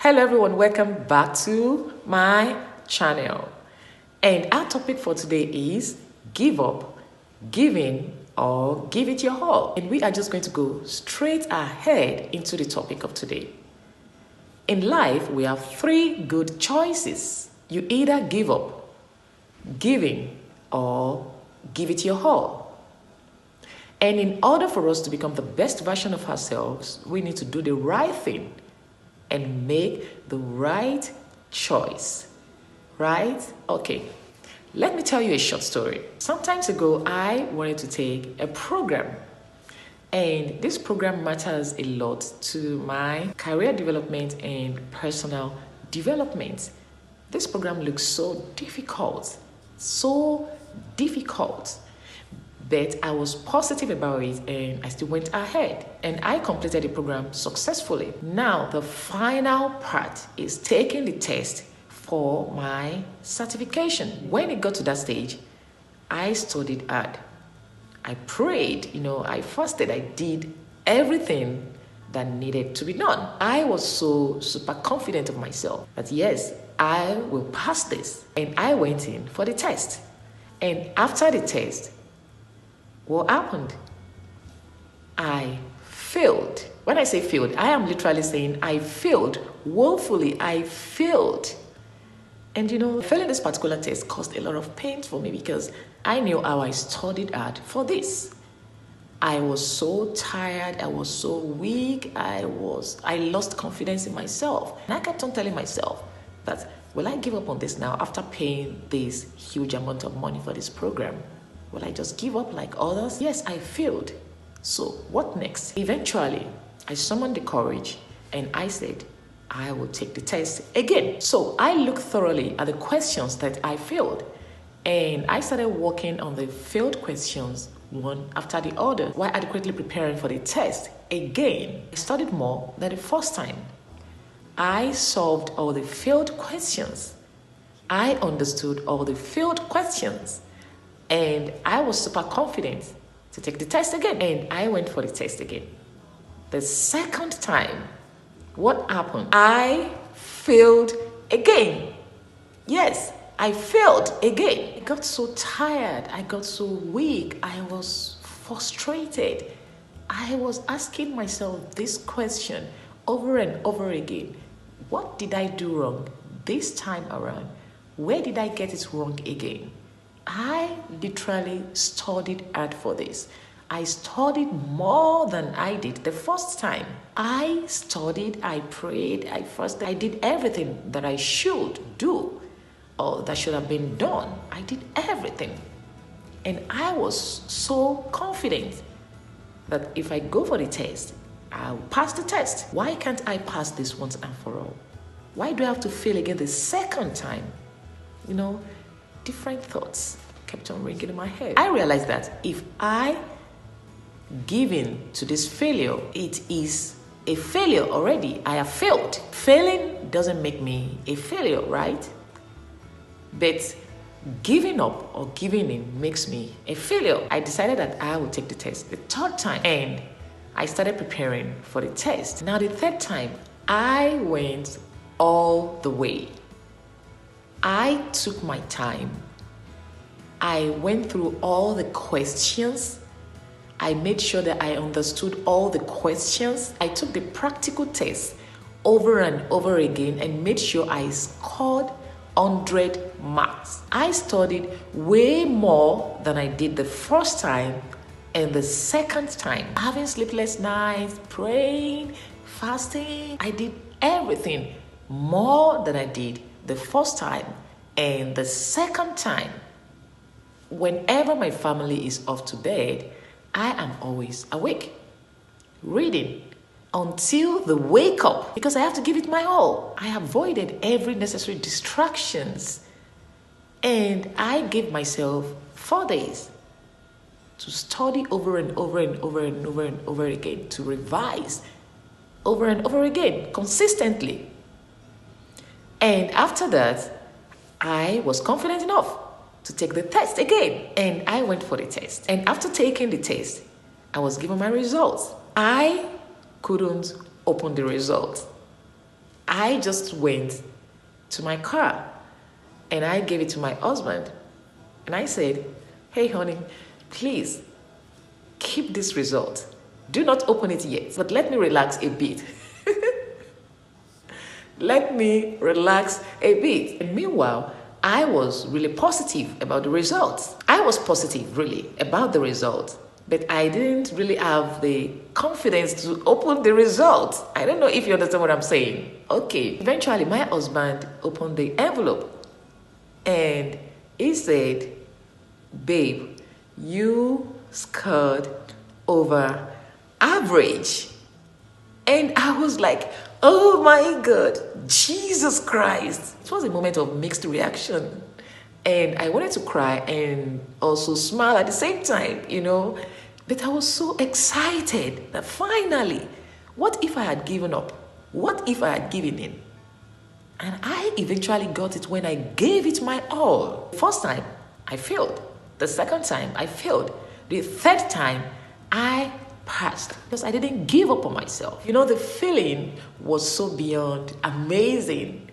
Hello everyone, welcome back to my channel. And our topic for today is give up, giving, or give it your all. And we are just going to go straight ahead into the topic of today. In life, we have three good choices. You either give up, giving, or give it your all. And in order for us to become the best version of ourselves, we need to do the right thing and make the right choice. Right? Okay. Let me tell you a short story. Some time ago, I wanted to take a program. And this program matters a lot to my career development and personal development. This program looks so difficult. But I was positive about it and I still went ahead. And I completed the program successfully. Now, the final part is taking the test for my certification. When it got to that stage, I studied hard. I prayed, I fasted, I did everything that needed to be done. I was so super confident of myself that yes, I will pass this. And I went in for the test. And after the test, what happened? I failed. When I say failed, I am literally saying I failed. Woefully, I failed. And failing this particular test caused a lot of pain for me because I knew how I studied hard for this. I was so tired. I was so weak. I lost confidence in myself. And I kept on telling myself that, will I give up on this now after paying this huge amount of money for this program? Will I just give up like others? Yes, I failed. So what next? Eventually, I summoned the courage and I said, I will take the test again. So I looked thoroughly at the questions that I failed and I started working on the failed questions one after the other while adequately preparing for the test. Again, I studied more than the first time. I solved all the failed questions. I understood all the failed questions. And I was super confident to take the test again. And I went for the test again. The second time, what happened? I failed again. Yes, I failed again. I got so tired. I got so weak. I was frustrated. I was asking myself this question over and over again. What did I do wrong this time around? Where did I get it wrong again? I literally studied hard for this. I studied more than I did the first time. I studied, I prayed, I fasted. I did everything that I should do or that should have been done. I did everything. And I was so confident that if I go for the test, I'll pass the test. Why can't I pass this once and for all? Why do I have to fail again the second time? Different thoughts kept on ringing in my head. I realized that if I give in to this failure, it is a failure already. I have failed. Failing doesn't make me a failure, right? But giving up or giving in makes me a failure. I decided that I would take the test the third time and I started preparing for the test. Now the third time, I went all the way. I took my time. I went through all the questions. I made sure that I understood all the questions. I took the practical test over and over again and made sure I scored 100 marks. I studied way more than I did the first time and the second time. Having sleepless nights, praying, fasting. I did everything more than I did the first time and the second time. Whenever my family is off to bed, I am always awake, reading until they wake up because I have to give it my all. I avoided every necessary distractions and I gave myself 4 days to study over and over and over and over and over again, to revise over and over again consistently. And after that, I was confident enough to take the test again. And I went for the test. And after taking the test, I was given my results. I couldn't open the results. I just went to my car and I gave it to my husband. And I said, hey, honey, please keep this result. Do not open it yet, but let me relax a bit. Let me relax a bit. And meanwhile, I was really positive about the results. I was positive, really, about the results. But I didn't really have the confidence to open the results. I don't know if you understand what I'm saying. Okay. Eventually, my husband opened the envelope and he said, babe, you scored over average. And I was like, oh my God, Jesus Christ. It was a moment of mixed reaction. And I wanted to cry and also smile at the same time, But I was so excited that finally, what if I had given up? What if I had given in? And I eventually got it when I gave it my all. The first time, I failed. The second time, I failed. The third time, I passed because I didn't give up on myself. The feeling was so beyond amazing.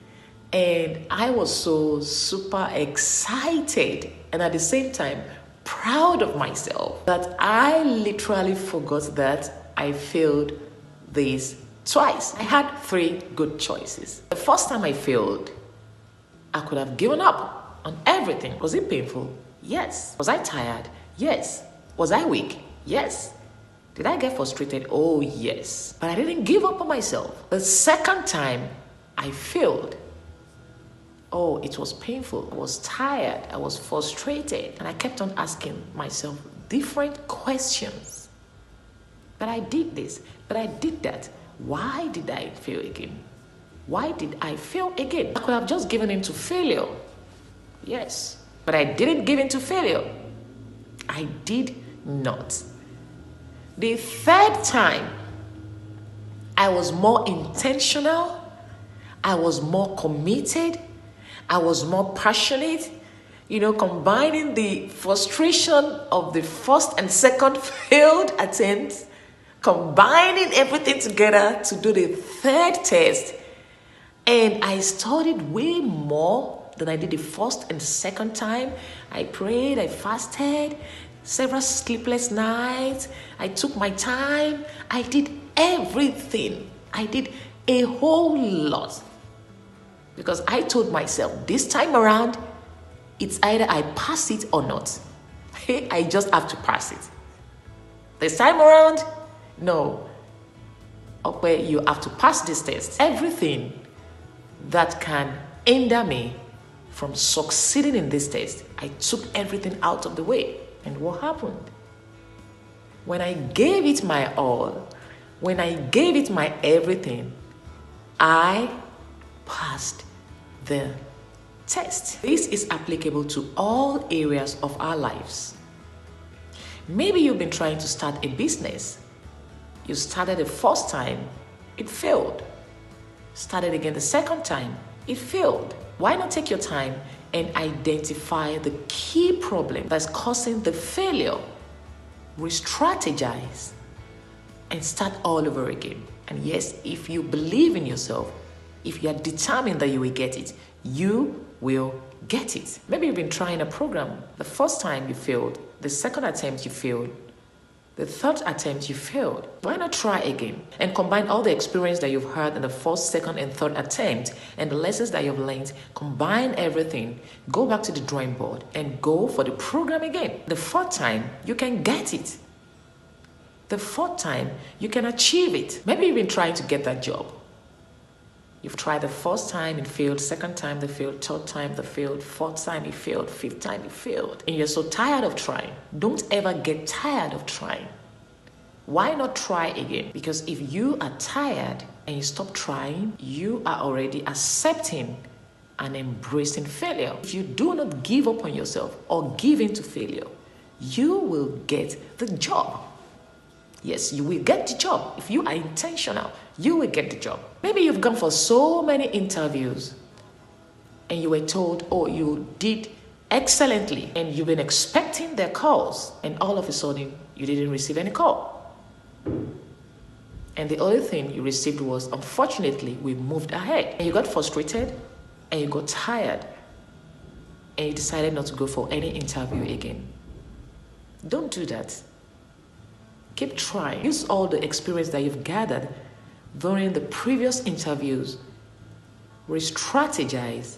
And I was so super excited and at the same time proud of myself that I literally forgot that I failed this twice. I had 3 good choices. The first time I failed, I could have given up on everything. Was it painful? Yes. Was I tired? Yes. Was I weak? Yes. Did I get frustrated? Oh, yes. But I didn't give up on myself. The second time I failed, oh, it was painful. I was tired. I was frustrated. And I kept on asking myself different questions. But I did this. But I did that. Why did I fail again? Why did I fail again? I could have just given in to failure. Yes. But I didn't give in to failure. I did not. The third time, I was more intentional. I was more committed. I was more passionate, combining the frustration of the first and second failed attempts, combining everything together to do the third test. And I studied way more than I did the first and second time. I prayed, I fasted, several sleepless nights. I took my time. I did everything. I did a whole lot. Because I told myself, this time around, it's either I pass it or not. I just have to pass it. This time around, no. Okay, you have to pass this test. Everything that can hinder me from succeeding in this test, I took everything out of the way. And what happened? When I gave it my all, when I gave it my everything, I passed the test. This is applicable to all areas of our lives. Maybe you've been trying to start a business. You started the first time, it failed. Started again the second time, it failed. Why not take your time and identify the key problem that's causing the failure? Re-strategize and start all over again. And yes, if you believe in yourself, if you are determined that you will get it, you will get it. Maybe you've been trying a program. The first time you failed, the second attempt you failed, the third attempt you failed. Why not try again and combine all the experience that you've had in the first, second, and third attempt and the lessons that you've learned, combine everything, go back to the drawing board and go for the program again. The fourth time, you can get it. The fourth time, you can achieve it. Maybe you've been trying to get that job. You've tried the first time, it failed. Second time, they failed. Third time, they failed. Fourth time, it failed. Fifth time, it failed. And you're so tired of trying. Don't ever get tired of trying. Why not try again? Because if you are tired and you stop trying, you are already accepting and embracing failure. If you do not give up on yourself or give in to failure, you will get the job. Yes, you will get the job. If you are intentional, you will get the job. Maybe you've gone for so many interviews and you were told, oh, you did excellently, and you've been expecting their calls, and all of a sudden, you didn't receive any call. And the only thing you received was, unfortunately, we moved ahead. And you got frustrated and you got tired and you decided not to go for any interview again. Don't do that. Keep trying. Use all the experience that you've gathered during the previous interviews. Re-strategize.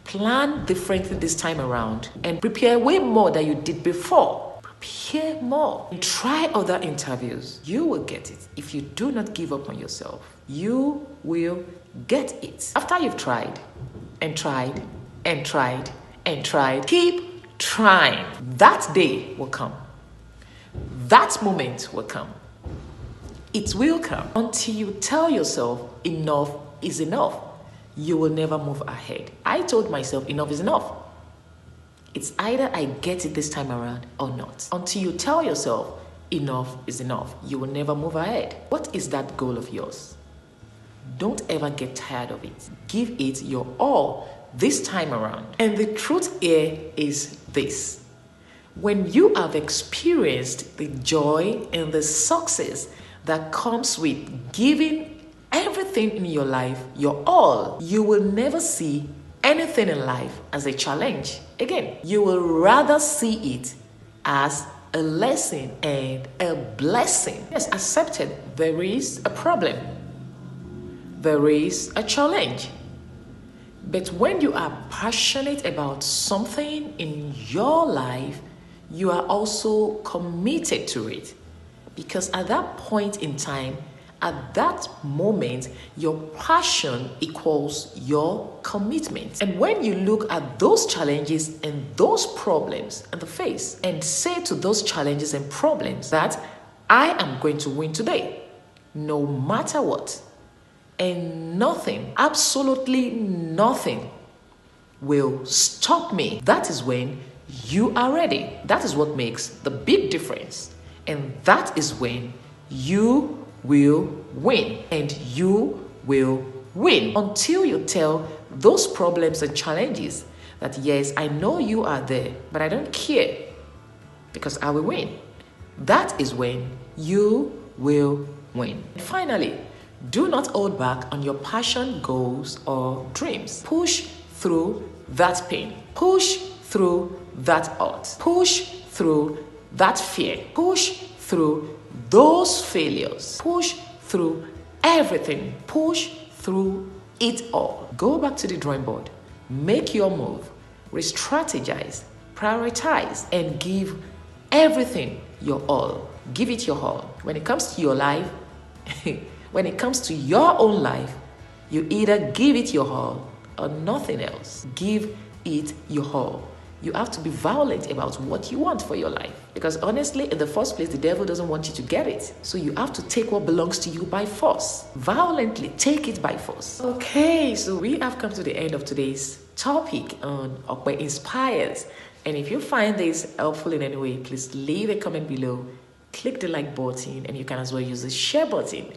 Plan differently this time around and prepare way more than you did before. Prepare more and try other interviews. You will get it. If you do not give up on yourself, you will get it. After you've tried and tried and tried and tried, keep trying. That day will come. That moment will come. It will come. Until you tell yourself enough is enough, you will never move ahead. I told myself enough is enough. It's either I get it this time around or not. Until you tell yourself enough is enough, you will never move ahead. What is that goal of yours? Don't ever get tired of it. Give it your all this time around. And the truth here is this. When you have experienced the joy and the success that comes with giving everything in your life your all, you will never see anything in life as a challenge again. You will rather see it as a lesson and a blessing. Yes, accept it. There is a problem. There is a challenge. But when you are passionate about something in your life, you are also committed to it. Because at that point in time, at that moment, your passion equals your commitment. And when you look at those challenges and those problems in the face and say to those challenges and problems that I am going to win today, no matter what, and nothing, absolutely nothing will stop me, that is when you are ready. That is what makes the big difference. And that is when you will win, and you will win until you tell those problems and challenges that yes, I know you are there, but I don't care because I will win. That is when you will win. And finally, do not hold back on your passion, goals, or dreams. Push through that pain. Push through that hurt. Push through that fear. Push through those failures. Push through everything. Push through it all. Go back to the drawing board. Make your move. Re-strategize. Prioritize. And give everything your all. Give it your all. When it comes to your life, when it comes to your own life, you either give it your all or nothing else. Give it your all. You have to be violent about what you want for your life. Because honestly, in the first place, the devil doesn't want you to get it. So you have to take what belongs to you by force. Violently take it by force. Okay, so we have come to the end of today's topic on opeinspires. And if you find this helpful in any way, please leave a comment below. Click the like button, and you can as well use the share button.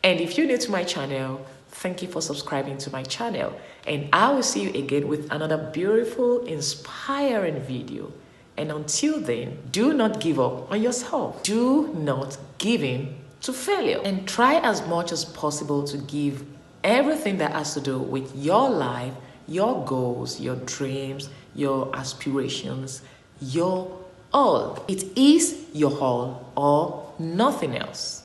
And if you're new to my channel, thank you for subscribing to my channel. And I will see you again with another beautiful, inspiring video. And until then, do not give up on yourself. Do not give in to failure. And try as much as possible to give everything that has to do with your life, your goals, your dreams, your aspirations, your all. It is your all or nothing else.